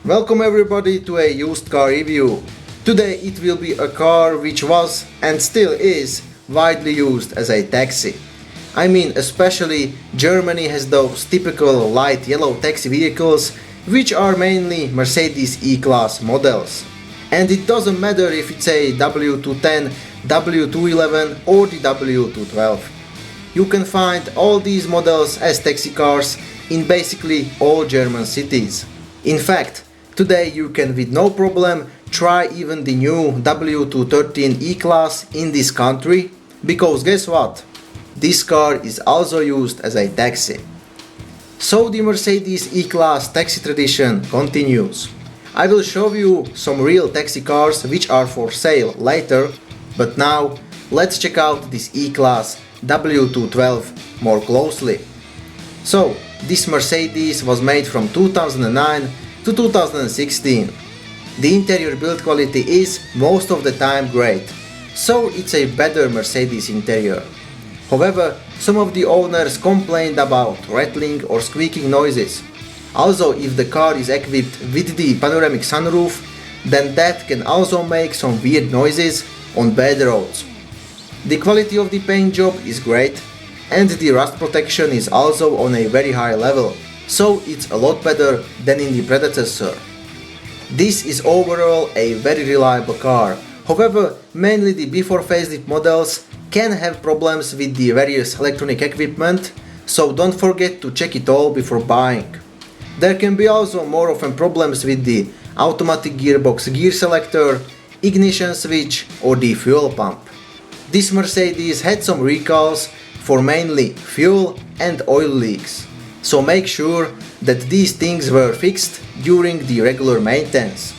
Welcome everybody to a used car review. Today it will be a car which was and still is widely used as a taxi. I mean, especially Germany has those typical light yellow taxi vehicles which are mainly Mercedes E-class models. And it doesn't matter if it's a W210, W211 or the W212. You can find all these models as taxi cars in basically all German cities. In fact, today you can with no problem try even the new W213 E-class in this country, because guess what? This car is also used as a taxi. So the Mercedes E-class taxi tradition continues. I will show you some real taxi cars which are for sale later, but now let's check out this E-class W212 more closely. So this Mercedes was made from 2009 to 2016. The interior build quality is most of the time great, so it's a better Mercedes interior. However, some of the owners complained about rattling or squeaking noises. Also, if the car is equipped with the panoramic sunroof, then that can also make some weird noises on bad roads. The quality of the paint job is great, and the rust protection is also on a very high level, so it's a lot better than in the predecessor. This is overall a very reliable car. However, mainly the before facelift models can have problems with the various electronic equipment, so don't forget to check it all before buying. There can be also more often problems with the automatic gearbox gear selector, ignition switch or the fuel pump. This Mercedes had some recalls for mainly fuel and oil leaks, so make sure that these things were fixed during the regular maintenance.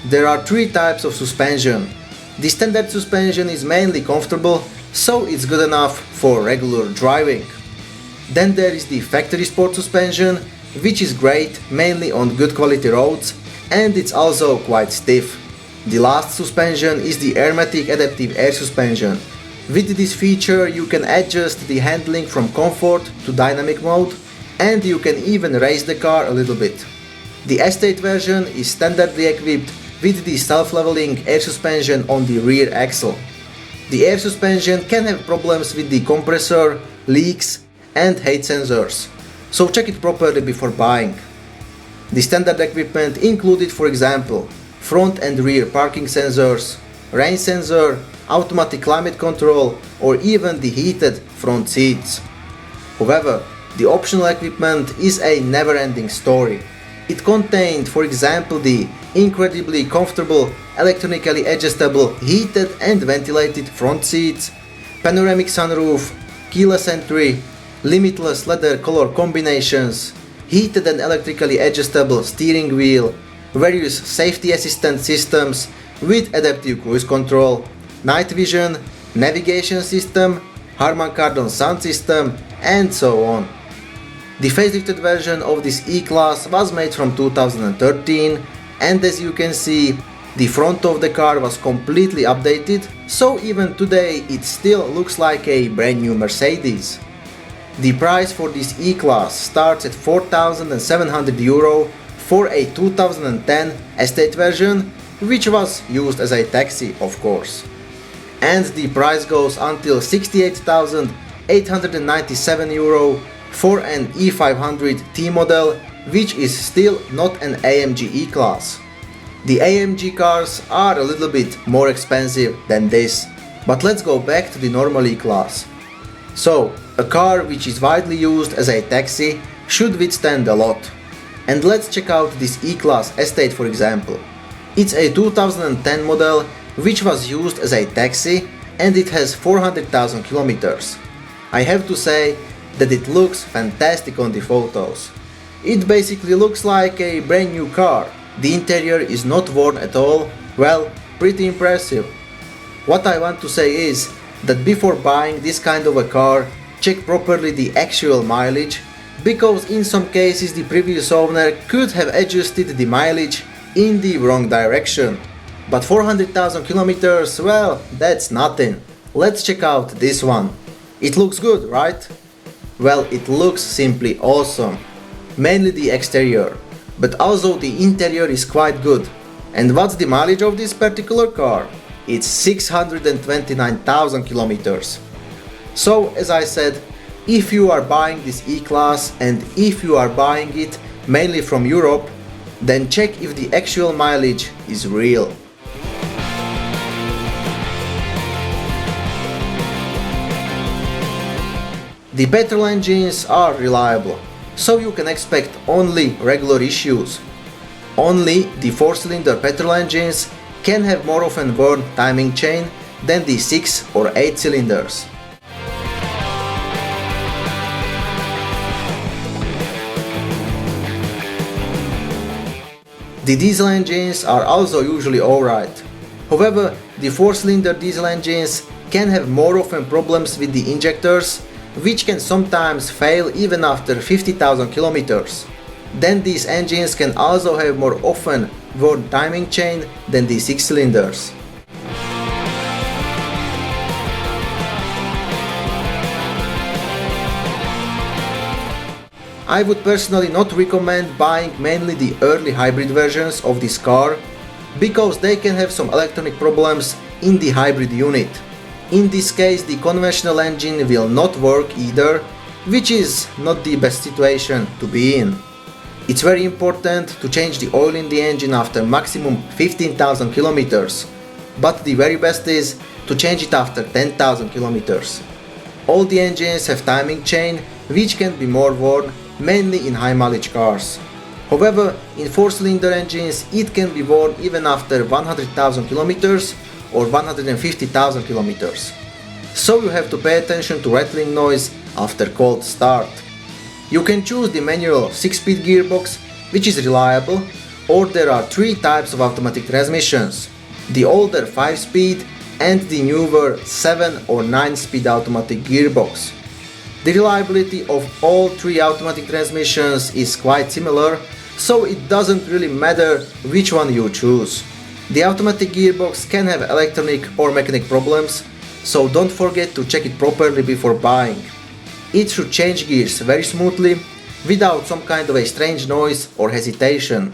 There are three types of suspension. The standard suspension is mainly comfortable, so it's good enough for regular driving. Then there is the factory sport suspension, which is great mainly on good quality roads, and it's also quite stiff. The last suspension is the Airmatic adaptive air suspension. With this feature you can adjust the handling from comfort to dynamic mode, and you can even raise the car a little bit. The estate version is standardly equipped with the self-leveling air suspension on the rear axle. The air suspension can have problems with the compressor, leaks and height sensors, so check it properly before buying. The standard equipment included, for example, front and rear parking sensors, rain sensor, automatic climate control or even the heated front seats. However, the optional equipment is a never-ending story. It contained, for example, the incredibly comfortable electronically adjustable heated and ventilated front seats, panoramic sunroof, keyless entry, limitless leather color combinations, heated and electrically adjustable steering wheel, various safety assistance systems with adaptive cruise control, night vision, navigation system, Harman Kardon sound system and so on. The facelifted version of this E-class was made from 2013, and as you can see, the front of the car was completely updated, so even today it still looks like a brand new Mercedes. The price for this E-class starts at €4,700 for a 2010 estate version, which was used as a taxi, of course. And the price goes until €68,897 for an E500 T model, which is still not an AMG E-class. The AMG cars are a little bit more expensive than this, but let's go back to the normal E-class. So, a car which is widely used as a taxi should withstand a lot. And let's check out this E-class estate, for example. It's a 2010 model which was used as a taxi, and it has 400,000 kilometers. I have to say that it looks fantastic on the photos. It basically looks like a brand new car. The interior is not worn at all. Well, pretty impressive. What I want to say is that before buying this kind of a car, check properly the actual mileage, because in some cases the previous owner could have adjusted the mileage in the wrong direction. But 400,000 kilometers, well, that's nothing. Let's check out this one. It looks good, right? Well, it looks simply awesome. Mainly the exterior. but also the interior is quite good. And what's the mileage of this particular car? It's 629,000 kilometers. So, as I said, if you are buying this E-Class and if you are buying it mainly from Europe, then check if the actual mileage is real. The petrol engines are reliable, so you can expect only regular issues. Only the 4-cylinder petrol engines can have more often worn timing chain than the 6 or 8 cylinders. The diesel engines are also usually alright. However, the 4-cylinder diesel engines can have more often problems with the injectors, which can sometimes fail even after 50,000 kilometers. Then these engines can also have more often worn timing chain than the 6 cylinders. I would personally not recommend buying mainly the early hybrid versions of this car, because they can have some electronic problems in the hybrid unit. In this case, the conventional engine will not work either, which is not the best situation to be in. It's very important to change the oil in the engine after maximum 15,000 kilometers, but the very best is to change it after 10,000 kilometers. All the engines have timing chain, which can be more worn, mainly in high mileage cars. However, in 4-cylinder engines it can be worn even after 100,000 kilometers or 150,000 kilometers. So you have to pay attention to rattling noise after cold start. You can choose the manual 6-speed gearbox, which is reliable, or there are 3 types of automatic transmissions: the older 5-speed and the newer 7 or 9-speed automatic gearbox. The reliability of all 3 automatic transmissions is quite similar, so it doesn't really matter which one you choose. The automatic gearbox can have electronic or mechanic problems, so don't forget to check it properly before buying. It should change gears very smoothly, without some kind of a strange noise or hesitation.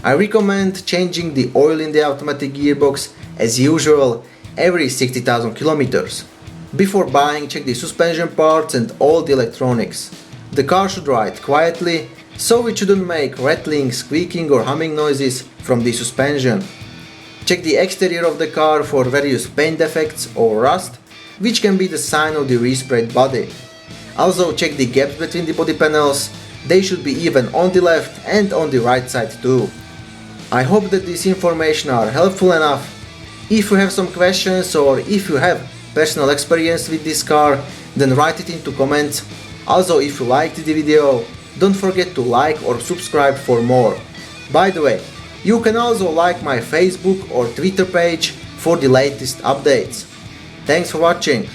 I recommend changing the oil in the automatic gearbox as usual every 60,000 kilometers. Before buying, check the suspension parts and all the electronics. The car should ride quietly, so it shouldn't make rattling, squeaking or humming noises from the suspension. Check the exterior of the car for various paint defects or rust, which can be the sign of the resprayed body. Also check the gaps between the body panels, they should be even on the left and on the right side too. I hope that this information are helpful enough. If you have some questions or if you have personal experience with this car, then write it into comments. Also, if you liked the video, don't forget to like or subscribe for more. By the way, you can also like my Facebook or Twitter page for the latest updates. Thanks for watching.